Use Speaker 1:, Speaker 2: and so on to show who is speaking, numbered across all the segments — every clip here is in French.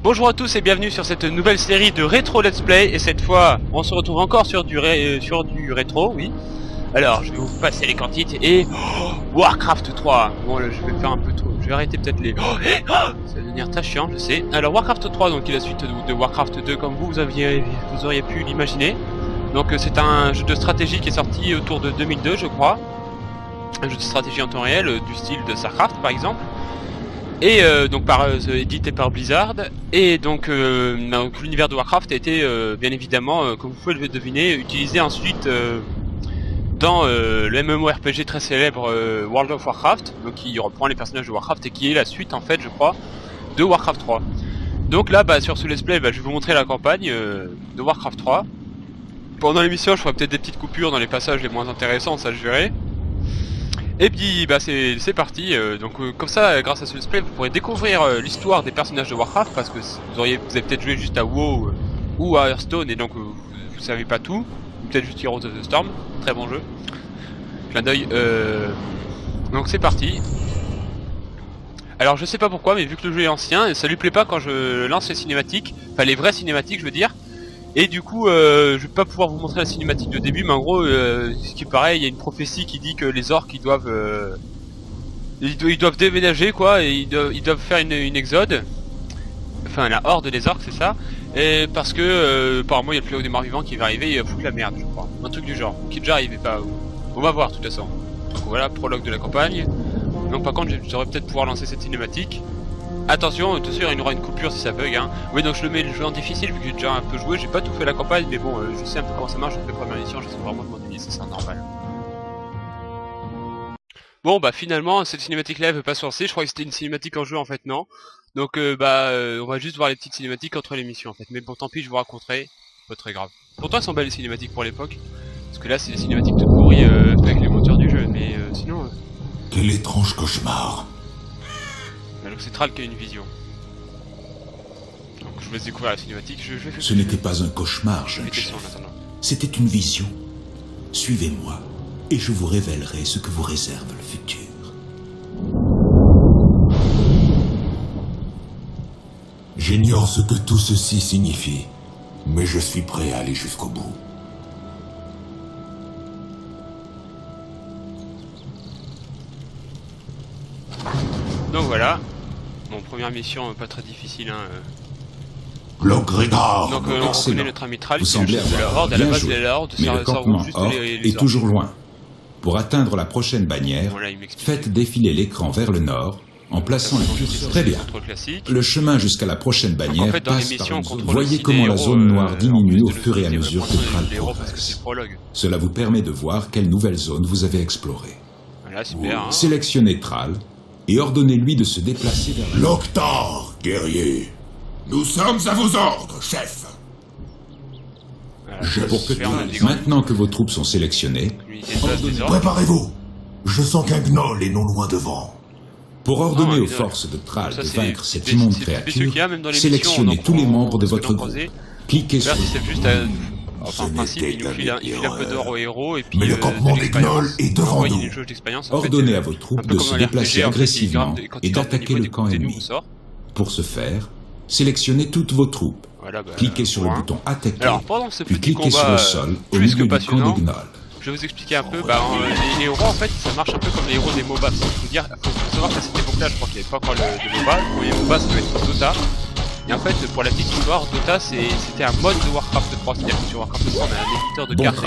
Speaker 1: Bonjour à tous et bienvenue sur cette nouvelle série de rétro let's play. Et cette fois on se retrouve encore sur du rétro, oui. Alors je vais vous passer les quantités et Warcraft 3. Bon là, je vais faire un peu trop, je vais arrêter peut-être les ça va devenir très chiant, je sais. Alors Warcraft 3 donc qui est la suite de Warcraft 2 comme vous auriez pu l'imaginer. Donc c'est un jeu de stratégie qui est sorti autour de 2002 je crois. Un jeu de stratégie en temps réel du style de StarCraft par exemple. Et donc édité par Blizzard. Et donc l'univers de Warcraft a été bien évidemment, comme vous pouvez le deviner, utilisé ensuite dans le MMORPG très célèbre World of Warcraft, donc qui reprend les personnages de Warcraft et qui est la suite en fait je crois de Warcraft 3. Donc là sur ce let's play je vais vous montrer la campagne de Warcraft 3. Pendant l'émission je ferai peut-être des petites coupures dans les passages les moins intéressants, ça je verrai. Et puis c'est parti, donc comme ça grâce à ce let's play vous pourrez découvrir l'histoire des personnages de Warcraft, parce que vous avez peut-être joué juste à WoW ou à Hearthstone et donc vous savez pas tout, ou peut-être juste Heroes of the Storm, très bon jeu, clin d'œil, donc c'est parti. Alors je sais pas pourquoi mais vu que le jeu est ancien, ça lui plaît pas quand je lance les cinématiques, enfin les vraies cinématiques je veux dire. Et du coup, je vais pas pouvoir vous montrer la cinématique de début, mais en gros, ce qui paraît, il y a une prophétie qui dit que les orques ils doivent déménager quoi, et ils doivent faire une exode, enfin la horde des orques c'est ça, et parce que apparemment il y a le fléau des morts vivants qui va arriver et il va foutre la merde, je crois, un truc du genre, qui est déjà arrivé pas, on va voir de toute façon. Donc voilà, prologue de la campagne. Donc par contre, je devrais peut-être pouvoir lancer cette cinématique. Attention, tout sûr il y aura une coupure si ça bug hein. Oui donc je le mets le jeu en difficile vu que j'ai déjà un peu joué, j'ai pas tout fait la campagne mais bon je sais un peu comment ça marche, je fais la première édition, je sais vraiment de m'ennuyer, c'est normal. Bon finalement cette cinématique là elle veut pas se lancer, je crois que c'était une cinématique en jeu en fait non. Donc on va juste voir les petites cinématiques entre les missions en fait, mais bon tant pis je vous raconterai, pas très grave. Pourtant elles sont belles les cinématiques pour l'époque, parce que là c'est des cinématiques de pourri avec les moteurs du jeu, mais sinon...
Speaker 2: Quel étrange cauchemar.
Speaker 1: Donc c'est Thrall qui a une vision. Donc je vous laisse découvrir la cinématique.
Speaker 2: Ce n'était pas un cauchemar, jeune chef. C'était une vision. Suivez-moi, et je vous révélerai ce que vous réserve le futur. J'ignore ce que tout ceci signifie, mais je suis prêt à aller jusqu'au bout.
Speaker 1: Donc voilà. Bon, première mission pas très difficile hein.
Speaker 2: L'Ogrégard.
Speaker 1: Donc on reconnaît notre ami Thrall,
Speaker 2: vous semblez avoir
Speaker 1: la horde, à la base de la horde,
Speaker 2: mais le campement orc est toujours loin. Pour atteindre la prochaine bannière,
Speaker 1: voilà,
Speaker 2: faites défiler l'écran vers le nord en plaçant le curseur. Très bien. Le chemin jusqu'à la prochaine bannière
Speaker 1: en fait,
Speaker 2: passe par une zone. Voyez comment la zone noire diminue au fur et à mesure que Thrall progresse. Cela vous permet de voir quelle nouvelle zone vous avez explorée.
Speaker 1: Voilà, super, hein.
Speaker 2: Sélectionnez Thrall et ordonnez-lui de se déplacer vers
Speaker 3: Loktar, guerrier. Nous sommes à vos ordres, chef.
Speaker 1: Voilà,
Speaker 2: pour que maintenant que vos troupes sont sélectionnées,
Speaker 3: préparez-vous. Je sens qu'un gnoll est non loin devant.
Speaker 2: Pour ordonner aux forces de Thrall de vaincre cette immonde créature, sélectionnez tous les membres de votre groupe. Cliquez sur
Speaker 1: enfin, en principe, il file un peu d'or aux héros et puis
Speaker 3: mais le campement des gnolls est devant nous.
Speaker 2: Ordonnez à vos troupes de se déplacer agressivement et d'attaquer le camp ennemi. Pour ce faire, sélectionnez toutes vos troupes.
Speaker 1: Voilà,
Speaker 2: cliquez sur le bouton attaquer,
Speaker 1: alors, pendant ce
Speaker 2: puis
Speaker 1: petit
Speaker 2: cliquez
Speaker 1: combat,
Speaker 2: sur le sol au milieu du camp des gnolls.
Speaker 1: Je vais vous expliquer un peu, les héros en fait ça marche un peu comme les héros des MOBA. Faut savoir qu'à cette époque là je crois qu'il n'y avait pas encore de MOBA, le premier MOBA ça devait être Dota. Et en fait pour la petite histoire, Dota c'était un mode de Warcraft 3, c'est-à-dire que sur Warcraft 3 on a un éditeur de cartes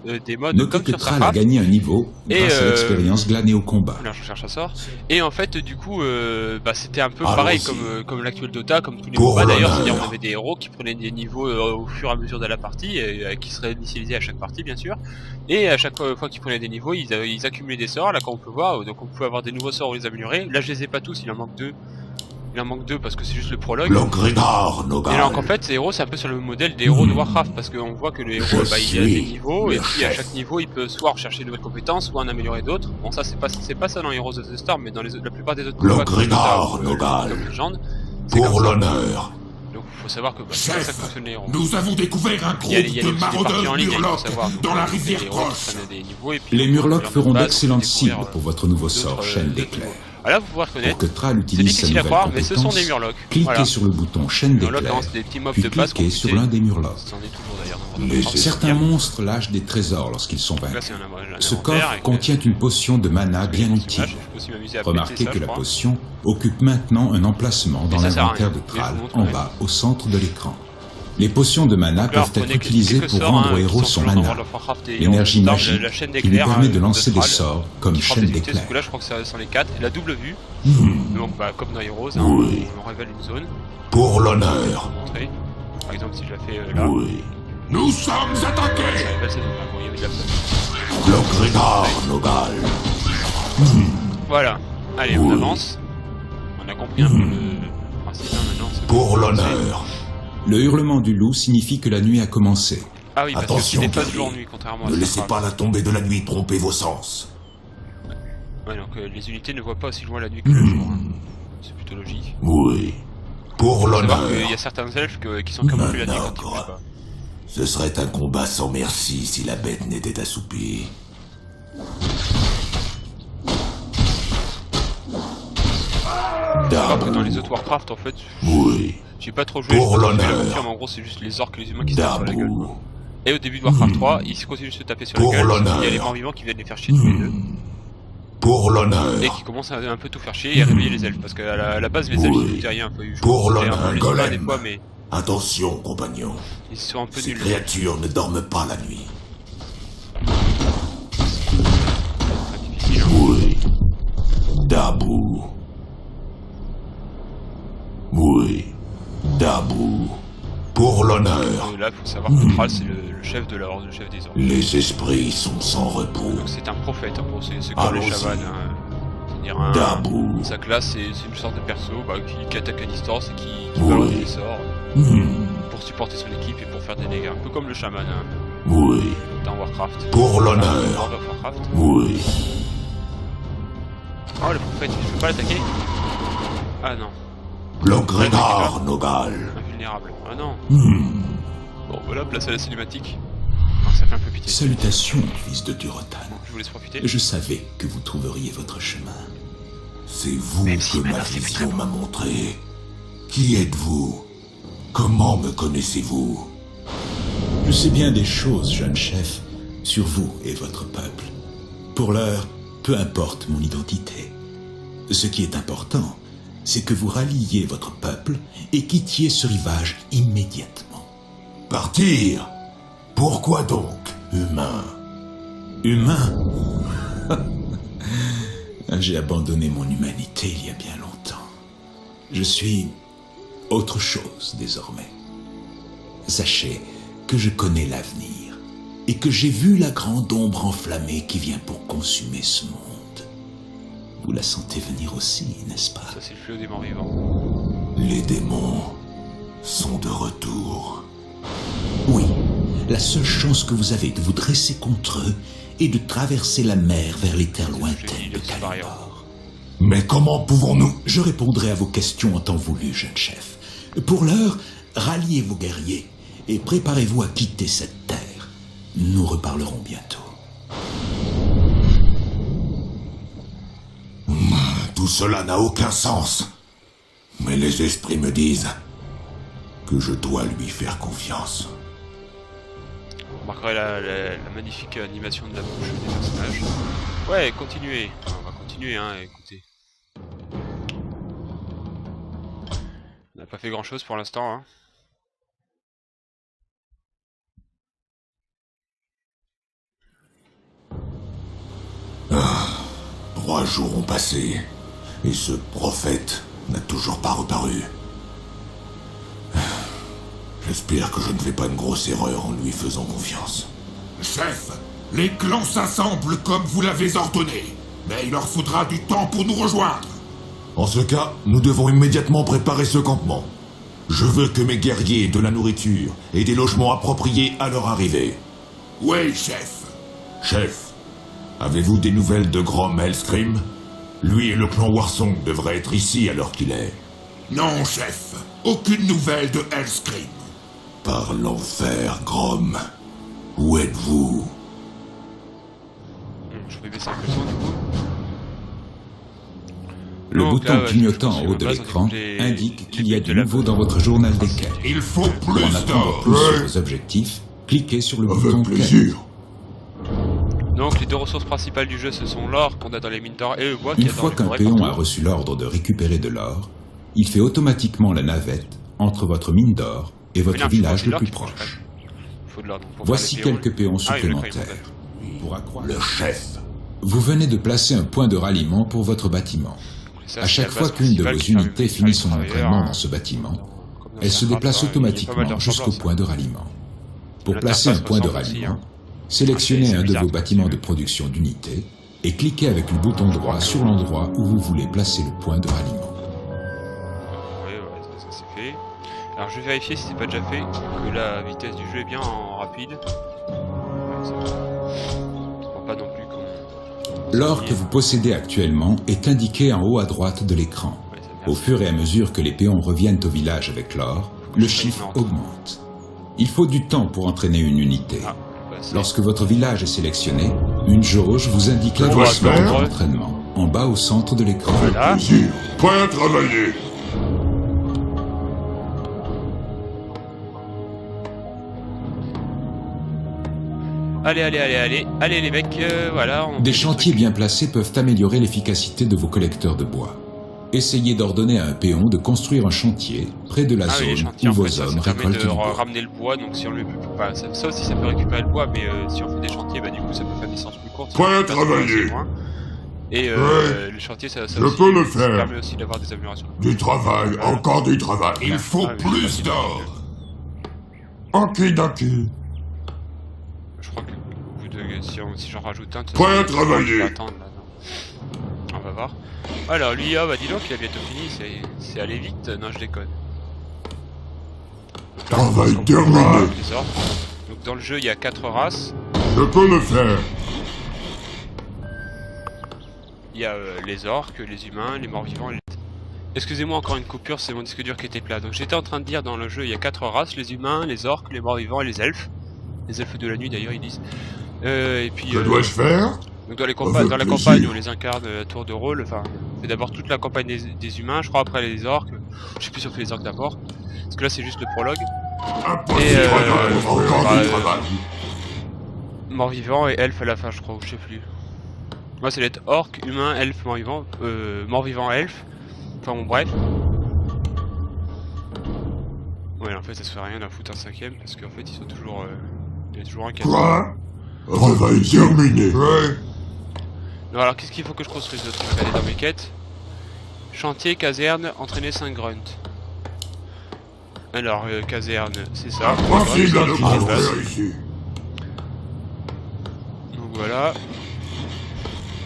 Speaker 1: avec des modes
Speaker 2: notez
Speaker 1: comme
Speaker 2: que
Speaker 1: sur
Speaker 2: Thrall
Speaker 1: StarCraft.
Speaker 2: a gagné un niveau grâce à l'expérience glanée au combat.
Speaker 1: Là je cherche un sort. Et en fait du coup c'était un peu pareil comme l'actuel Dota, comme tous les MOBA d'ailleurs, c'est-à-dire on avait des héros qui prenaient des niveaux au fur et à mesure de la partie, qui se réinitialisaient à chaque partie bien sûr. Et à chaque fois qu'ils prenaient des niveaux, ils accumulaient des sorts, là quand on peut voir, donc on pouvait avoir des nouveaux sorts ou les améliorer. Là je les ai pas tous, il en manque deux. Il en manque deux parce que c'est juste le prologue.
Speaker 3: L'Ogrégard,
Speaker 1: et donc en fait ces héros c'est un peu sur le modèle des héros de Warcraft, parce qu'on voit que le héros il a des niveaux et puis à chaque niveau il peut soit rechercher de nouvelles compétences soit en améliorer d'autres. Bon ça c'est pas ça dans Heroes of the Storm, mais dans la plupart des autres
Speaker 3: L'Ogrégard, Nogal. Pour l'honneur.
Speaker 1: Donc faut savoir que c'est comme ça que fonctionne les héros.
Speaker 3: Nous avons découvert un groupe de maraudeurs murlocs dans la rivière proche.
Speaker 2: Les murlocs feront d'excellentes cibles pour votre nouveau sort, chaîne d'éclairs.
Speaker 1: Alors là, vous pouvez reconnaître.
Speaker 2: Pour que Thrall
Speaker 1: C'est
Speaker 2: utilise sa
Speaker 1: difficile à
Speaker 2: nouvelle
Speaker 1: croire, mais ce sont
Speaker 2: compétence,
Speaker 1: des murlocs.
Speaker 2: cliquez
Speaker 1: Voilà.
Speaker 2: sur le bouton chaîne
Speaker 1: Murlocs,
Speaker 2: d'éclairs,
Speaker 1: c'est des petits mobs
Speaker 2: puis
Speaker 1: de base
Speaker 2: cliquez sur l'un des murlocs.
Speaker 1: C'en est toujours d'ailleurs. Dans
Speaker 2: Certains monstres lâchent des trésors lorsqu'ils sont
Speaker 1: Là,
Speaker 2: vaincus.
Speaker 1: c'est un
Speaker 2: Ce
Speaker 1: inventaire
Speaker 2: coffre
Speaker 1: avec
Speaker 2: contient une potion de mana bien
Speaker 1: des
Speaker 2: utile.
Speaker 1: personnages. Je peux aussi m'amuser à
Speaker 2: Remarquez
Speaker 1: péter ça,
Speaker 2: que
Speaker 1: je
Speaker 2: la
Speaker 1: crois.
Speaker 2: potion occupe maintenant un emplacement dans
Speaker 1: ça sert à
Speaker 2: l'inventaire
Speaker 1: rien.
Speaker 2: de
Speaker 1: Mais je
Speaker 2: Thrall,
Speaker 1: vous montre,
Speaker 2: en
Speaker 1: ouais.
Speaker 2: bas, au centre de l'écran. Les potions de mana
Speaker 1: Là,
Speaker 2: peuvent
Speaker 1: reprenez
Speaker 2: être utilisées
Speaker 1: quelques
Speaker 2: pour
Speaker 1: sorts,
Speaker 2: rendre au
Speaker 1: qui
Speaker 2: héros
Speaker 1: sont
Speaker 2: son
Speaker 1: toujours dans
Speaker 2: mana,
Speaker 1: World of Warcraft et
Speaker 2: l'énergie
Speaker 1: on
Speaker 2: magique
Speaker 1: la chaîne
Speaker 2: qui lui
Speaker 1: d'éclairs,
Speaker 2: permet de lancer des
Speaker 1: Thrall,
Speaker 2: sorts comme
Speaker 1: qui frappe
Speaker 2: chaîne
Speaker 1: des unités. Ce
Speaker 2: d'éclairs.
Speaker 1: coup-là, je crois que ça sont les 4. Et la double vue. Donc, bah, comme dans Heroes, hein,
Speaker 3: Oui.
Speaker 1: on révèle une zone.
Speaker 3: Pour
Speaker 1: Je vais
Speaker 3: l'honneur.
Speaker 1: vous montrer. Par exemple, si je la fais là,
Speaker 3: Oui. Nous sommes
Speaker 1: ça
Speaker 3: attaqués.
Speaker 1: révèle cette zone-là. Bon, il y avait de la place.
Speaker 3: Logrinar, Nogal.
Speaker 1: Voilà. Allez, on
Speaker 3: Oui.
Speaker 1: avance. On a compris un peu le principe, hein, maintenant. c'est
Speaker 3: Pour
Speaker 1: bon.
Speaker 3: l'honneur.
Speaker 2: Le hurlement du loup signifie que la nuit a commencé.
Speaker 1: Ah oui, parce
Speaker 3: Attention,
Speaker 1: que c'est pas
Speaker 3: guerrier.
Speaker 1: jour-nuit, contrairement à
Speaker 3: Ne laissez
Speaker 1: Starcraft.
Speaker 3: pas la tombée de la nuit tromper vos sens.
Speaker 1: Ouais, donc les unités ne voient pas aussi loin la nuit que le jour. Hein. C'est plutôt logique.
Speaker 3: Oui. Pour
Speaker 1: Faut savoir
Speaker 3: l'honneur.
Speaker 1: qu'il y a certains elfes qui sont camouflés la nuit quand ils
Speaker 3: Manogre.
Speaker 1: bougent pas.
Speaker 3: Ce serait un combat sans merci si la bête n'était assoupie.
Speaker 1: Alors que dans les autres Warcraft, en fait,
Speaker 3: Oui.
Speaker 1: j'ai pas trop joué.
Speaker 3: Pour
Speaker 1: je peux pas
Speaker 3: l'honneur.
Speaker 1: vous dire, mais en gros, c'est juste les orques et les humains qui se tapent sur la gueule.
Speaker 3: Dabou.
Speaker 1: Et au début de Warcraft 3, ils continuent de se taper sur la
Speaker 3: Pour
Speaker 1: gueule. Sauf
Speaker 3: l'honneur.
Speaker 1: qu'il y a les morts vivants qui viennent les faire chier tous les deux.
Speaker 3: Pour l'honneur.
Speaker 1: Et qui commencent à un peu tout faire chier et à réveiller les elfes. Parce qu'à la base, les elfes,
Speaker 3: Oui.
Speaker 1: ils foutaient rien. Un peu. Je
Speaker 3: Pour
Speaker 1: foutaient un
Speaker 3: l'honneur,
Speaker 1: peu les humains des
Speaker 3: golem.
Speaker 1: fois, mais
Speaker 3: Attention, compagnons.
Speaker 1: ils sont un peu
Speaker 3: Ces
Speaker 1: nuls.
Speaker 3: créatures ne dorment pas la nuit.
Speaker 1: Très difficile, hein.
Speaker 3: Oui. Dabou. Oui. Dabou. Pour l'honneur.
Speaker 1: Là, il faut savoir que Thrall, c'est le chef de la horde, le chef des orques.
Speaker 3: Les esprits sont sans repos.
Speaker 1: Donc c'est un prophète, en gros, c'est comme les
Speaker 3: Allons-y.
Speaker 1: chamans. Hein. C'est-à-dire
Speaker 3: Dabou.
Speaker 1: sa classe, c'est une sorte de perso qui attaque à distance et qui
Speaker 3: Oui.
Speaker 1: balance des sorts
Speaker 3: Hmm.
Speaker 1: pour supporter son équipe et pour faire des dégâts. Un peu comme le chaman hein,
Speaker 3: Oui.
Speaker 1: dans Warcraft.
Speaker 3: Pour
Speaker 1: World
Speaker 3: l'honneur.
Speaker 1: of Warcraft.
Speaker 3: Oui.
Speaker 1: Oh, le prophète, je peux pas l'attaquer? Ah non,
Speaker 3: Logrinar, Nogal.
Speaker 1: invulnérable. Ah non.
Speaker 3: Hmm.
Speaker 1: Bon, voilà, place à la cinématique. Ah, ça fait un peu pitié.
Speaker 2: Salutations, fils de Durotan.
Speaker 1: Je vous laisse profiter.
Speaker 2: Je savais que vous trouveriez votre chemin.
Speaker 3: C'est vous
Speaker 1: Même si
Speaker 3: que ma
Speaker 1: maintenant, c'est plus
Speaker 3: vision
Speaker 1: très
Speaker 3: m'a montré. Qui êtes-vous? Comment me connaissez-vous?
Speaker 2: Je sais bien des choses, jeune chef, sur vous et votre peuple. Pour l'heure, peu importe mon identité. Ce qui est important, c'est que vous ralliez votre peuple et quittiez ce rivage immédiatement.
Speaker 3: Partir? Pourquoi donc, humain?
Speaker 2: Humain? J'ai abandonné mon humanité il y a bien longtemps. Je suis autre chose désormais. Sachez que je connais l'avenir et que j'ai vu la grande ombre enflammée qui vient pour consumer ce monde. Vous la sentez venir aussi, n'est-ce pas?
Speaker 1: Ça, c'est le fléau des morts vivants.
Speaker 3: Les démons sont de retour.
Speaker 2: Oui, la seule chance que vous avez de vous dresser contre eux est de traverser la mer vers les terres lointaines de Kalimdor.
Speaker 3: Mais comment pouvons-nous?
Speaker 2: Je répondrai à vos questions en temps voulu, jeune chef. Pour l'heure, ralliez vos guerriers et préparez-vous à quitter cette terre. Nous reparlerons bientôt.
Speaker 3: Tout cela n'a aucun sens. Mais les esprits me disent que je dois lui faire confiance.
Speaker 1: Vous remarquerez la magnifique animation de la bouche des personnages. Ouais, continuez. On va continuer, hein, écoutez. On n'a pas fait grand chose pour l'instant, hein.
Speaker 3: Ah, 3 jours ont passé, et ce prophète n'a toujours pas reparu. J'espère que je ne fais pas une grosse erreur en lui faisant confiance.
Speaker 4: Chef, les clans s'assemblent comme vous l'avez ordonné, mais il leur faudra du temps pour nous rejoindre.
Speaker 3: En ce cas, nous devons immédiatement préparer ce campement. Je veux que mes guerriers aient de la nourriture et des logements appropriés à leur arrivée.
Speaker 4: Oui, chef.
Speaker 3: Chef, avez-vous des nouvelles de Grom Hellscream? Lui et le clan Warsong devraient être ici à l'heure qu'il est.
Speaker 4: Non, chef. Aucune nouvelle de Hellscream.
Speaker 3: Par l'enfer, Grom. Où êtes-vous?
Speaker 1: Je vais baisser un peu le son du coup.
Speaker 2: bouton
Speaker 1: là,
Speaker 2: clignotant
Speaker 1: je
Speaker 2: en
Speaker 1: pense
Speaker 2: haut
Speaker 1: que
Speaker 2: de
Speaker 1: base,
Speaker 2: l'écran
Speaker 1: les-
Speaker 2: indique qu'il y a
Speaker 1: les
Speaker 2: du
Speaker 1: de la
Speaker 2: nouveau
Speaker 1: base.
Speaker 2: dans votre journal des quêtes.
Speaker 4: Il faut
Speaker 2: Pour en
Speaker 4: plus
Speaker 2: apprendre
Speaker 4: d'or.
Speaker 2: plus sur vos objectifs, cliquez sur le bouton
Speaker 3: Avec
Speaker 2: quête.
Speaker 3: plaisir.
Speaker 1: Donc les deux ressources principales du jeu, ce sont l'or qu'on a dans les mines d'or et le bois qu'il
Speaker 2: Une
Speaker 1: y a dans
Speaker 2: fois
Speaker 1: les
Speaker 2: qu'un
Speaker 1: forêts
Speaker 2: péon
Speaker 1: partout.
Speaker 2: a reçu l'ordre de récupérer de l'or, il fait automatiquement la navette entre votre mine d'or et
Speaker 1: Mais
Speaker 2: votre
Speaker 1: non, je
Speaker 2: village
Speaker 1: pense
Speaker 2: le
Speaker 1: que
Speaker 2: plus
Speaker 1: c'est l'or qu'il
Speaker 2: proche.
Speaker 1: faut de l'or, donc pour
Speaker 2: Voici
Speaker 1: faire les
Speaker 2: quelques péons
Speaker 1: Ah oui, d'accord, ils
Speaker 2: supplémentaires. Pour accroître-
Speaker 3: Le chef.
Speaker 2: Vous venez de placer un point de ralliement pour votre bâtiment.
Speaker 1: Ça,
Speaker 2: À
Speaker 1: c'est
Speaker 2: chaque
Speaker 1: la
Speaker 2: fois
Speaker 1: base
Speaker 2: qu'une de vos
Speaker 1: principale qui permet
Speaker 2: unités
Speaker 1: de
Speaker 2: finit
Speaker 1: faire
Speaker 2: son
Speaker 1: les travailleurs,
Speaker 2: entraînement
Speaker 1: hein.
Speaker 2: dans ce bâtiment,
Speaker 1: Comme dans
Speaker 2: elle se
Speaker 1: Starcraft,
Speaker 2: déplace
Speaker 1: hein, il y a pas mal
Speaker 2: automatiquement
Speaker 1: de
Speaker 2: jusqu'au
Speaker 1: ressemblances.
Speaker 2: point de ralliement. Pour
Speaker 1: L'interface
Speaker 2: placer un point de
Speaker 1: ressemble aussi,
Speaker 2: ralliement,
Speaker 1: hein.
Speaker 2: sélectionnez
Speaker 1: c'est
Speaker 2: un de
Speaker 1: bizarre,
Speaker 2: vos bâtiments
Speaker 1: c'est
Speaker 2: de
Speaker 1: vrai.
Speaker 2: production d'unités et cliquez avec le bouton droit sur l'endroit où vous voulez placer le point de ralliement.
Speaker 1: Ouais, ça c'est fait. Alors je vais vérifier si c'est pas déjà fait, que la vitesse du jeu est bien en rapide. Ouais, ça va. Je crois pas non plus qu'on...
Speaker 2: L'or que vous possédez actuellement est indiqué en haut à droite de l'écran.
Speaker 1: Ouais, ça
Speaker 2: Au
Speaker 1: merci.
Speaker 2: fur et à mesure que les péons reviennent au village avec l'or, le chiffre augmente. Il faut du temps pour entraîner une unité.
Speaker 1: Ah, bah, c'est-
Speaker 2: Lorsque votre village est sélectionné, une jauge vous indique
Speaker 3: dois
Speaker 2: l'avancement de
Speaker 3: faire.
Speaker 2: votre entraînement, en bas au centre de l'écran.
Speaker 1: Voilà.
Speaker 3: Plaisir. Prêt à travailler.
Speaker 1: Allez les mecs, voilà. On
Speaker 2: Des
Speaker 1: fait
Speaker 2: chantiers
Speaker 1: trucs.
Speaker 2: bien placés peuvent améliorer l'efficacité de vos collecteurs de bois. Essayez d'ordonner à un péon de construire un chantier près de la
Speaker 1: Ah oui, les
Speaker 2: zone
Speaker 1: chantiers,
Speaker 2: où
Speaker 1: en
Speaker 2: vos
Speaker 1: fait, ça
Speaker 2: hommes
Speaker 1: permet
Speaker 2: récoltent
Speaker 1: de
Speaker 2: du bois.
Speaker 1: ramener le bois, donc si on le... Enfin, ça aussi ça peut récupérer le bois, mais si on fait des chantiers, bah du coup ça peut faire des distances plus courtes.
Speaker 3: Prêt à
Speaker 1: Ça peut faire
Speaker 3: travailler.
Speaker 1: assez loin. Et
Speaker 3: Ouais.
Speaker 1: le chantier, ça
Speaker 3: Je
Speaker 1: aussi,
Speaker 3: peux le
Speaker 1: ça
Speaker 3: faire.
Speaker 1: permet aussi d'avoir des améliorations.
Speaker 3: Du travail, encore du travail.
Speaker 4: Il faut
Speaker 1: Ah, mais je sais
Speaker 4: plus
Speaker 1: pas si
Speaker 4: d'or.
Speaker 3: Okidoki.
Speaker 1: Je crois que au bout de, si j'en rajoute un,
Speaker 3: Prêt à travailler.
Speaker 1: je vais attendre, là, non. On va voir. Alors lui, ah bah dis donc, il a bientôt fini, c'est allé vite. Non, je déconne.
Speaker 3: Travail
Speaker 1: Parce qu'on peut
Speaker 3: terminé.
Speaker 1: voir avec les orques. Donc dans le jeu, il y a 4 races.
Speaker 3: Je peux le faire.
Speaker 1: Il y a les orques, les humains, les morts-vivants et les... Excusez-moi, encore une coupure, c'est mon disque dur qui était plat. Donc j'étais en train de dire, dans le jeu, il y a 4 races, les humains, les orques, les morts-vivants et les elfes. Les elfes de la nuit, d'ailleurs, ils disent. Et puis...
Speaker 3: Que dois-je faire?
Speaker 1: donc dans,
Speaker 3: Avec
Speaker 1: dans la
Speaker 3: plaisir.
Speaker 1: campagne, on les incarne à tour de rôle. Enfin, c'est d'abord toute la campagne des humains, je crois, après les orques. Je sais plus si on fait les orques d'abord. Parce que là, c'est juste le prologue.
Speaker 3: Impossible. Encore
Speaker 1: bah,
Speaker 3: du travail.
Speaker 1: Mort-vivant et elfe à la fin, je crois, ou je sais plus. Moi, c'est d'être orc, humain, elfe, mort-vivant, mort-vivant, elfe. Enfin bon, bref. Ouais, en fait, ça se fait rien d'en foutre un cinquième parce qu'en fait, ils sont toujours. Il y a toujours un qui a-
Speaker 3: Quoi? Travail terminé. Ouais.
Speaker 1: Non, alors qu'est-ce qu'il faut que je construise d'autre? Je vais aller dans mes quêtes. Chantier, caserne, entraîner 5 grunts. Alors, caserne, c'est ça.
Speaker 3: Impossible à
Speaker 1: Grunts,
Speaker 3: le
Speaker 1: qui se déplacent.
Speaker 3: construire ici.
Speaker 1: Donc voilà.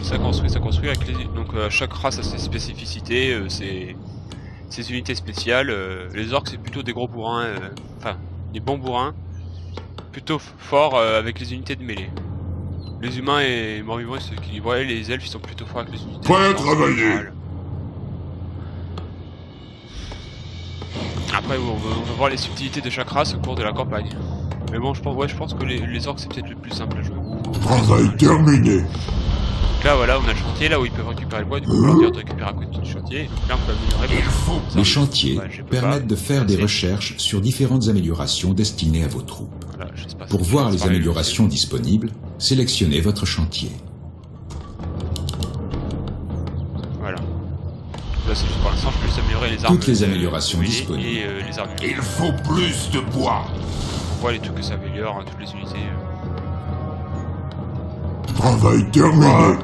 Speaker 1: Ça construit avec les... Donc chaque race a ses spécificités, ses unités spéciales. Les orques c'est plutôt des gros bourrins, enfin des bons bourrins, plutôt forts avec les unités de mêlée. Les humains et morts-vivants ils s'équilibrent, et les elfes ils sont plutôt forts avec les unités
Speaker 3: Prêt à
Speaker 1: de défense en
Speaker 3: travailler.
Speaker 1: général. Après on va voir les subtilités de chaque race au cours de la campagne. Mais bon je pense que les orques c'est peut-être le plus simple à jouer.
Speaker 3: Travail terminé.
Speaker 1: Donc là voilà, on a le chantier là où ils peuvent récupérer le bois, du coup on leur dire de récupérer à côté du chantier. Donc là on peut améliorer.
Speaker 4: Il faut
Speaker 2: Les chantiers
Speaker 1: Ouais, je peux
Speaker 2: permettent
Speaker 1: pas.
Speaker 2: de faire des
Speaker 1: C'est-
Speaker 2: recherches sur différentes améliorations destinées à vos troupes.
Speaker 1: Voilà, je sais pas
Speaker 2: Pour
Speaker 1: si
Speaker 2: voir
Speaker 1: je
Speaker 2: les
Speaker 1: sais pas,
Speaker 2: améliorations disponibles, sélectionnez votre chantier.
Speaker 1: Voilà. Là c'est juste pour l'instant je peux juste améliorer les armes.
Speaker 2: Toutes les améliorations
Speaker 1: mêlées
Speaker 2: disponibles.
Speaker 1: Et les armes.
Speaker 4: Il faut plus de bois.
Speaker 1: On voit les trucs que ça améliore, hein, toutes les unités.
Speaker 3: Travail terminé.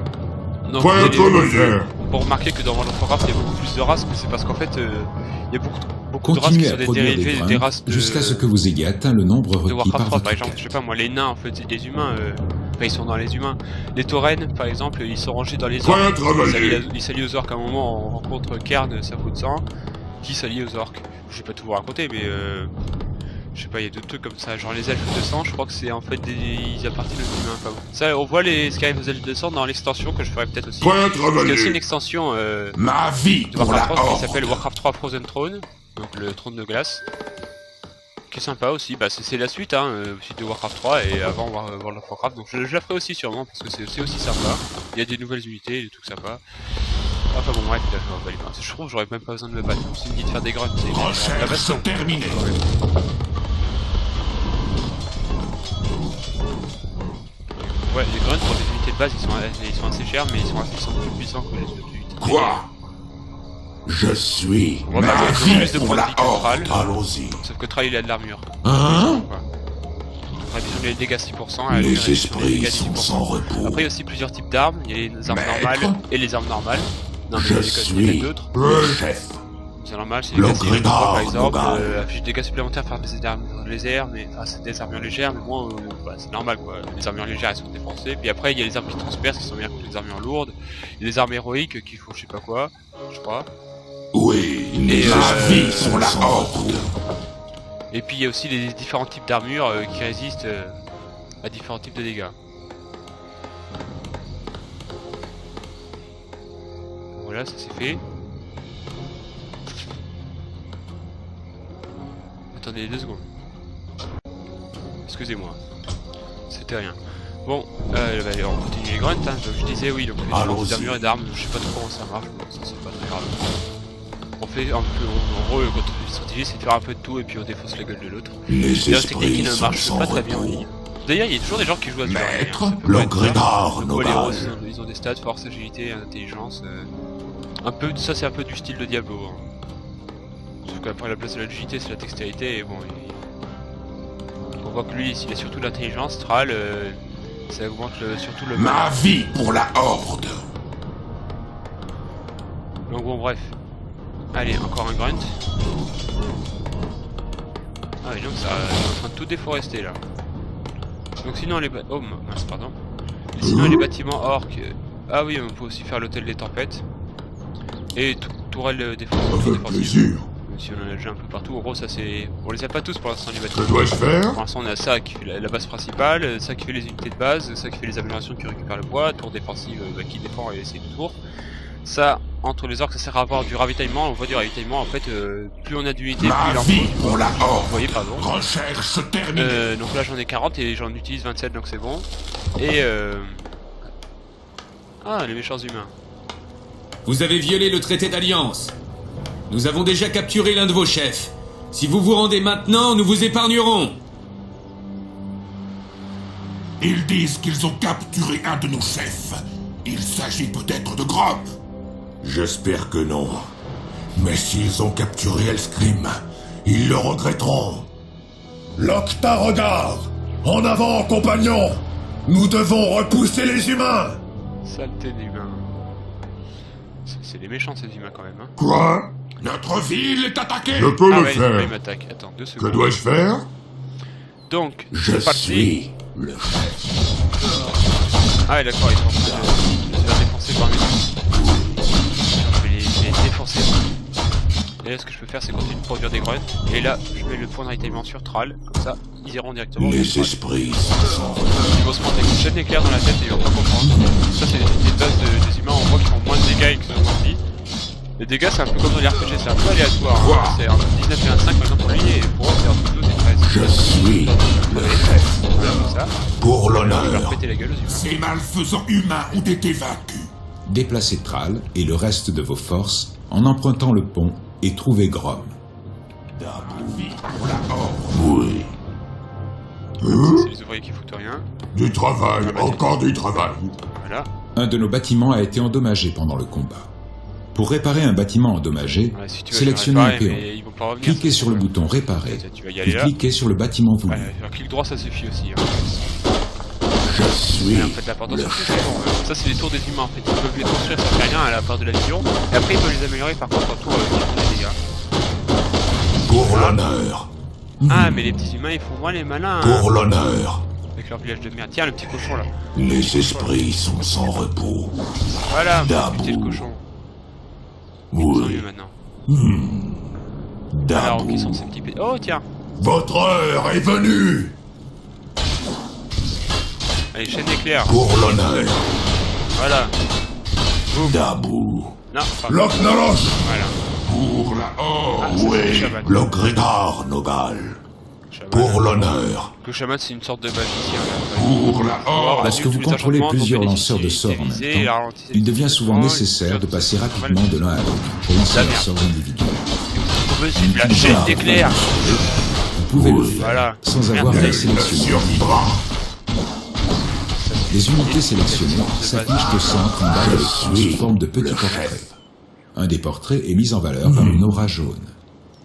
Speaker 1: Donc,
Speaker 3: Prêt à
Speaker 1: vous allez-
Speaker 3: travailler.
Speaker 1: on peut remarquer que dans World of Warcraft il y a beaucoup plus de races, mais c'est parce qu'en fait il y a beaucoup de races qui
Speaker 2: Continuez à
Speaker 1: sont des
Speaker 2: produire
Speaker 1: dérivés
Speaker 2: des
Speaker 1: des
Speaker 2: grains
Speaker 1: races de...
Speaker 2: jusqu'à ce que vous ayez atteint le nombre
Speaker 1: de
Speaker 2: requis
Speaker 1: Warcraft
Speaker 2: par
Speaker 1: 3
Speaker 2: votre
Speaker 1: par exemple, je sais
Speaker 2: quête.
Speaker 1: pas moi, les nains en fait, c'est des humains, enfin ils sont dans les humains. Les taurennes par exemple, ils sont rangés dans les
Speaker 3: Prêt à
Speaker 1: orques.
Speaker 3: travailler.
Speaker 1: Ils s'allient aux orques à un moment, on rencontre Cairn, sa peau de sang, qui s'allie aux orques. Je vais pas tout vous raconter, mais je sais pas, il y a d'autres trucs comme ça, genre les elfes de sang, je crois que c'est en fait ils appartiennent aux humains. Enfin, bon. Ça, on voit ce qui arrive aux elfes de sang dans l'extension que je ferai peut-être aussi.
Speaker 3: Prêt à
Speaker 1: Parce qu'il y a aussi une
Speaker 3: travailler.
Speaker 1: extension
Speaker 4: Ma vie
Speaker 1: de
Speaker 4: pour la
Speaker 1: Warcraft 3 qui
Speaker 4: horde.
Speaker 1: s'appelle Warcraft 3 Frozen Throne, donc le trône de glace. Qui est sympa aussi, bah c'est la suite aussi de Warcraft 3 et avant World of Warcraft, donc je la ferai aussi sûrement parce que c'est aussi sympa. Il y a des nouvelles unités, des trucs sympas. Enfin bon, bref, là, je trouve que j'aurais même pas besoin de me battre. Je me suis dit de faire des grunts, c'est la
Speaker 4: Recherche
Speaker 1: baston.
Speaker 4: terminée.
Speaker 1: Ouais, les grunts pour les unités de base, ils sont assez chers, mais ils sont plus puissants que les autres unités.
Speaker 3: Quoi? Je suis
Speaker 1: Ouais, bah,
Speaker 3: ma
Speaker 1: ils ont
Speaker 3: vie
Speaker 1: plus de
Speaker 3: pour
Speaker 1: points de
Speaker 3: la
Speaker 1: vie que
Speaker 3: horde.
Speaker 1: Thrall.
Speaker 3: Allons-y.
Speaker 1: Sauf que Thrall il a de l'armure.
Speaker 3: Hein?
Speaker 1: Quoi. Révision des dégâts 6%, la
Speaker 3: Les
Speaker 1: révision des
Speaker 3: esprits
Speaker 1: dégâts
Speaker 3: sont
Speaker 1: 10%.
Speaker 3: sans repos.
Speaker 1: Après il y a aussi plusieurs types d'armes, il y a les armes
Speaker 3: Maître.
Speaker 1: normales et les armes normales. Non mais
Speaker 3: Je
Speaker 1: il y a
Speaker 3: suis
Speaker 1: d'autres.
Speaker 3: le chef.
Speaker 1: Les armes normales c'est les dégâts
Speaker 3: L'Ogrégor
Speaker 1: par exemple,
Speaker 3: Nogal.
Speaker 1: affiche des dégâts supplémentaires par des armures légères, mais enfin c'est des armures légères, mais moi bah, c'est normal quoi. Les armures légères elles sont défoncées, puis après il y a les armes qui transpercent qui sont meilleures que les armures lourdes, il y a les armes héroïques qui font je sais pas quoi, je crois.
Speaker 3: Oui,
Speaker 1: Et,
Speaker 3: ma vie pour la horde.
Speaker 1: Et puis il y a aussi les différents types d'armures qui résistent à différents types de dégâts. Voilà, ça c'est fait. Attendez 2 secondes. Excusez-moi. C'était rien. Bon, allez, on continue les grunts. Hein. Donc, je disais oui, donc les différents types d'armures et d'armes, je sais pas trop comment ça marche, mais ça c'est pas très grave. On fait un peu, en gros, quand on fait une stratégie, c'est de faire un peu de tout et puis on défonce la gueule de l'autre.
Speaker 3: Les
Speaker 1: C'est une technique qui
Speaker 3: esprits
Speaker 1: ne
Speaker 3: sont
Speaker 1: marche
Speaker 3: sans
Speaker 1: pas très bien en
Speaker 3: repos.
Speaker 1: ligne. D'ailleurs, il y a toujours des gens qui jouent à ce jeu.
Speaker 3: Maître,
Speaker 1: Ça peut pas être
Speaker 3: l'Ogrégor
Speaker 1: bien. Les héros,
Speaker 3: Nogal.
Speaker 1: ils ont des stats, force, agilité, intelligence. Un peu, ça c'est un peu du style de Diablo. Hein. Sauf qu'après la place de l'agilité, c'est la dextérité et bon. On voit que lui, il a surtout l'intelligence. Thrall, ça augmente surtout le.
Speaker 3: Ma vie pour la horde.
Speaker 1: Donc bon, bref. Allez, encore un grunt. Ah oui, donc ça, est en train de tout déforester là. Donc sinon les oh mince pardon. Et sinon les bâtiments orques. Ah oui, on peut aussi faire l'hôtel des tempêtes. Et tourelle défensive.
Speaker 3: plaisir.
Speaker 1: Même si on en a déjà un peu partout. En gros ça c'est. On les a pas tous pour l'instant les
Speaker 3: Que
Speaker 1: bâtiments.
Speaker 3: dois-je faire?
Speaker 1: Pour l'instant on a ça qui fait la base principale, ça qui fait les unités de base, ça qui fait les améliorations qui récupèrent le bois, tour défensive qui défend et essaye de tour. Ça, entre les orques, ça sert à avoir du ravitaillement. On voit du ravitaillement, en fait, plus on a d'unités, plus il
Speaker 3: Ma
Speaker 1: en
Speaker 3: vie
Speaker 1: faut.
Speaker 3: pour la
Speaker 1: Vous
Speaker 3: horde.
Speaker 1: voyez, pardon.
Speaker 4: Recherche terminée.
Speaker 1: Donc là j'en ai 40 et j'en utilise 27, donc c'est bon. Et ah, les méchants humains.
Speaker 5: Vous avez violé le traité d'alliance. Nous avons déjà capturé l'un de vos chefs. Si vous vous rendez maintenant, nous vous épargnerons.
Speaker 4: Ils disent qu'ils ont capturé un de nos chefs. Il s'agit peut-être de Grop.
Speaker 3: J'espère que non. Mais s'ils ont capturé Elscrim, ils le regretteront. Locta regarde! En avant, compagnons! Nous devons repousser les humains!
Speaker 1: Saleté d'humains. C'est des méchants ces humains quand même. Hein.
Speaker 3: Quoi?
Speaker 4: Notre ville est attaquée.
Speaker 3: Je peux
Speaker 1: Ah
Speaker 3: le
Speaker 1: ouais,
Speaker 3: faire.
Speaker 1: il m'attaque. Attends, 2
Speaker 3: Que
Speaker 1: secondes.
Speaker 3: dois-je faire?
Speaker 1: Donc,
Speaker 3: Je
Speaker 1: c'est parti.
Speaker 3: suis le chef.
Speaker 1: Ah ouais, d'accord, ils sont en train de se faire défoncer par mes Je vais les défoncer. Et là, ce que je peux faire, c'est continuer de produire des grunts. Et là, je mets le point de ravitaillement sur Thrall. Comme ça, ils iront directement. vers
Speaker 3: Les
Speaker 1: Thrall.
Speaker 3: esprits sont sans
Speaker 1: Ils vont se prendre avec une chaîne d'éclair dans la tête et ils vont pas comprendre. Ça, c'est les unités de base des humains. On voit qu'ils font moins de dégâts et qu'ils ont moins de vie. Les dégâts, c'est un peu comme dans les RPG, c'est un peu aléatoire. Hein. C'est entre 19 et 25 par exemple pour lui, et pour eux, c'est entre 12 et 13.
Speaker 3: Je suis le chef.
Speaker 1: Voilà, comme ça.
Speaker 3: Pour
Speaker 1: Je vais leur
Speaker 3: l'honneur.
Speaker 1: péter la gueule aux humains.
Speaker 4: Ces malfaisants humains ont été vaincus.
Speaker 2: Déplacez Thrall et le reste de vos forces en empruntant le pont et trouvez Grom.
Speaker 3: Oui.
Speaker 1: C'est les ouvriers qui foutent rien.
Speaker 3: Du travail, encore du travail.
Speaker 1: Voilà.
Speaker 2: Un de nos bâtiments a été endommagé pendant le combat. Pour réparer un bâtiment endommagé,
Speaker 1: Ouais, si tu veux,
Speaker 2: sélectionnez
Speaker 1: je vais
Speaker 2: un
Speaker 1: réparer,
Speaker 2: péon.
Speaker 1: mais ils vont pas revenir.
Speaker 2: Cliquez
Speaker 1: ça,
Speaker 2: sur le
Speaker 1: ouais.
Speaker 2: bouton Réparer,
Speaker 1: Tu vas y
Speaker 2: puis
Speaker 1: aller là.
Speaker 2: cliquez sur le bâtiment voulu.
Speaker 1: Ouais, un clic droit, ça suffit aussi. Hein.
Speaker 3: Je suis
Speaker 1: Et en fait, l'important, c'est que ça, c'est les tours des humains en fait. Ils peuvent les construire, ça fait rien à la part de la vision. Et après, ils peuvent les améliorer par contre en tour qui font des dégâts.
Speaker 3: pour l'honneur.
Speaker 1: Ah, mais les petits humains, ils font moins les malins.
Speaker 3: Pour l'honneur.
Speaker 1: Avec leur village de merde. Tiens, le petit cochon là.
Speaker 3: Les esprits sont sans repos.
Speaker 1: Voilà, on va
Speaker 3: Dabou.
Speaker 1: buter le cochon. Ils sont mieux
Speaker 3: Oui.
Speaker 1: maintenant. Alors,
Speaker 3: Dabou.
Speaker 1: qui sont ces petits p... Oh, tiens.
Speaker 3: Votre heure est venue.
Speaker 1: Allez, chaîne d'éclair.
Speaker 3: Pour l'honneur.
Speaker 1: Voilà.
Speaker 3: Dabou.
Speaker 1: Non, pas.
Speaker 3: Loknarosh.
Speaker 1: Voilà.
Speaker 4: Pour la horde.
Speaker 1: Ah, ça, c'est le
Speaker 3: Oui.
Speaker 1: chaman.
Speaker 3: L'Ogrégor Nogal.
Speaker 1: Shaman,
Speaker 3: Pour l'honneur.
Speaker 1: le chaman c'est une sorte de magicien.
Speaker 4: Pour la horde.
Speaker 2: Lorsque vous contrôlez plusieurs lanceurs de sorts en même temps, il devient souvent nécessaire de passer rapidement de l'un à l'autre pour lancer un sort individuel.
Speaker 1: C'est de la chaîne d'éclairs.
Speaker 2: Vous pouvez le faire
Speaker 1: Voilà.
Speaker 2: sans avoir à les sélectionner.
Speaker 3: Survivra.
Speaker 2: Les unités sélectionnées s'affichent au centre en bas de l'écran sous forme de petits portraits. Un des portraits est mis en valeur par une aura jaune.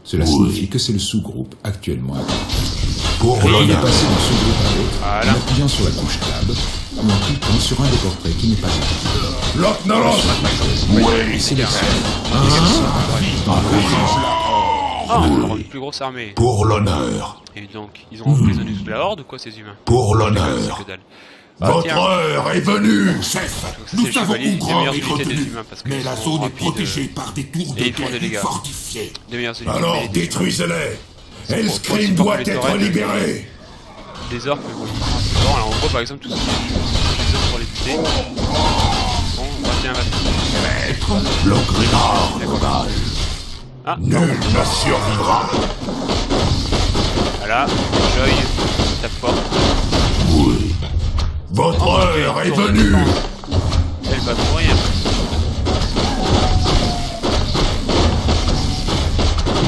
Speaker 2: Cela signifie que c'est le sous-groupe actuellement actif.
Speaker 3: Pour
Speaker 2: Il est
Speaker 3: l'honneur.
Speaker 2: passé d'un sous-groupe à l'autre
Speaker 1: Voilà.
Speaker 2: en appuyant sur la touche Tab ou en cliquant sur un des portraits qui n'est pas actif.
Speaker 3: Loknaros.
Speaker 2: Et sélectionne.
Speaker 1: Ah, encore une plus grosse armée.
Speaker 3: Pour l'honneur.
Speaker 1: Et donc, ils ont emprisonné toute la horde ou quoi ces humains?
Speaker 3: Pour
Speaker 1: C'est
Speaker 3: l'honneur.
Speaker 1: que dalle. Ah,
Speaker 3: Votre
Speaker 1: tiens.
Speaker 3: heure est venue.
Speaker 4: Chef,
Speaker 1: Donc ça, c'est
Speaker 4: nous
Speaker 1: les
Speaker 4: savons
Speaker 1: chevaliers,
Speaker 4: où
Speaker 1: les
Speaker 4: Gror
Speaker 1: meilleures
Speaker 4: est
Speaker 1: unités des
Speaker 4: retenu,
Speaker 1: humains, parce que
Speaker 4: mais
Speaker 1: ils
Speaker 4: la
Speaker 1: sont
Speaker 4: zone est
Speaker 1: rapides,
Speaker 4: protégée par des tours de
Speaker 1: et ils font des
Speaker 4: guerre
Speaker 1: dégâts.
Speaker 4: fortifiées.
Speaker 1: Des meilleures unités.
Speaker 3: Alors
Speaker 1: mais les
Speaker 3: détruisez-les.
Speaker 1: pour
Speaker 3: Hellscream
Speaker 1: supporter
Speaker 3: doit
Speaker 1: les
Speaker 3: être
Speaker 1: torrents.
Speaker 3: libéré.
Speaker 1: Des orques, mais bon, ils sont assez forts. Alors en gros, par exemple, tout ce qui est les orques pour les buter. Bon, 21
Speaker 3: L'Ogrinar.
Speaker 1: Ah,
Speaker 3: Nul ne survivra.
Speaker 1: voilà. Joy, tape fort.
Speaker 3: Oui. Votre heure est venue.
Speaker 1: Elle va mourir.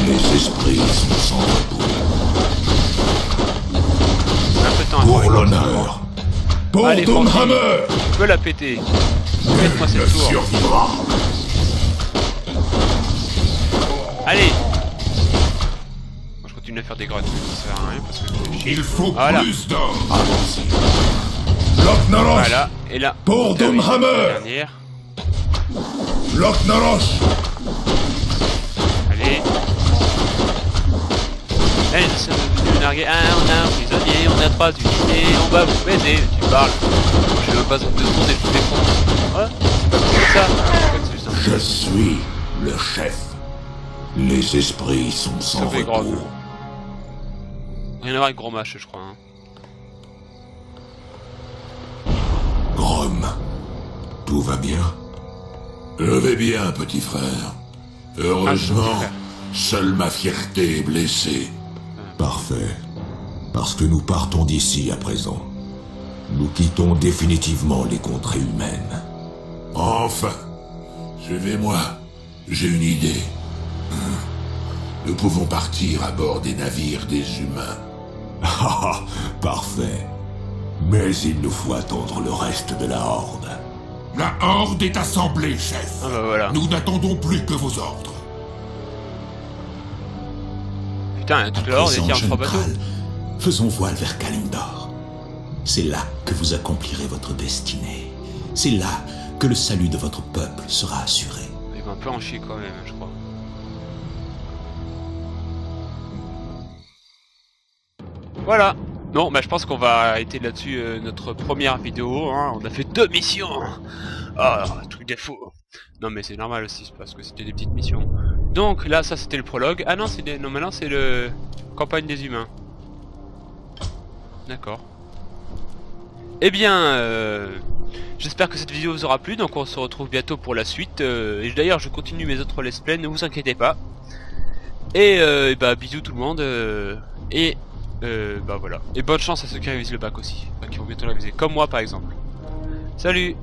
Speaker 3: Les esprits sont sans repos.
Speaker 1: Un peu de temps à
Speaker 3: Pour
Speaker 1: faire.
Speaker 3: l'honneur. Pour
Speaker 1: Allez,
Speaker 3: Doomhammer.
Speaker 1: Je peux la péter. Faites-moi
Speaker 3: Nul ne
Speaker 1: cette tour.
Speaker 3: survivra.
Speaker 1: Allez. Moi, je continue à faire des grottes, mais ça sert à rien parce que je fais chier.
Speaker 4: Il faut
Speaker 1: Voilà.
Speaker 4: plus d'or.
Speaker 3: Loknaros.
Speaker 1: Voilà. Et là.
Speaker 3: Pour
Speaker 1: termine
Speaker 3: Doomhammer.
Speaker 1: la dernière.
Speaker 3: Loknaros.
Speaker 1: Allez. Allez, ça veut nous narguer. Ah, on a un prisonnier, on a 3 unités, on va vous baiser. Tu parles. Moi, j'ai même pas 2 secondes et je vous défonce. Ouais, c'est pas comme ça. C'est juste un
Speaker 3: Je suis le chef. Les esprits sont sans
Speaker 1: Ça fait grave.
Speaker 3: repos.
Speaker 1: Rien à voir avec Gros Mâche, je crois. Hein.
Speaker 3: Grom, tout va bien? Je vais bien, petit frère. Heureusement,
Speaker 1: Ah, frère.
Speaker 3: seule ma fierté est blessée. Parfait. Parce que nous partons d'ici à présent. Nous quittons définitivement les contrées humaines. Enfin, suivez-moi. J'ai une idée. Nous pouvons partir à bord des navires des humains. Ah, parfait. Mais il nous faut attendre le reste de la horde.
Speaker 4: La horde est assemblée, chef.
Speaker 1: Ah bah voilà.
Speaker 4: Nous n'attendons plus que vos ordres.
Speaker 1: Putain, toute la horde est en 3 bateaux.
Speaker 2: Faisons voile vers Kalimdor. C'est là que vous accomplirez votre destinée. C'est là que le salut de votre peuple sera assuré.
Speaker 1: Il va un peu en chier quand même, je crois. Voilà. Non, bah je pense qu'on va arrêter là-dessus notre première vidéo. Hein. On a fait 2 missions. Ah, truc des fous. Non mais c'est normal aussi, parce que c'était des petites missions. Donc là, ça c'était le prologue. Ah non, non maintenant c'est le campagne des humains. D'accord. Eh bien, j'espère que cette vidéo vous aura plu. Donc on se retrouve bientôt pour la suite. Et d'ailleurs, je continue mes autres let's play. Ne vous inquiétez pas. Et bah bisous tout le monde. Et bah voilà. Et bonne chance à ceux qui révisent le bac aussi. Enfin, qui vont bientôt le réviser. Comme moi par exemple. Salut!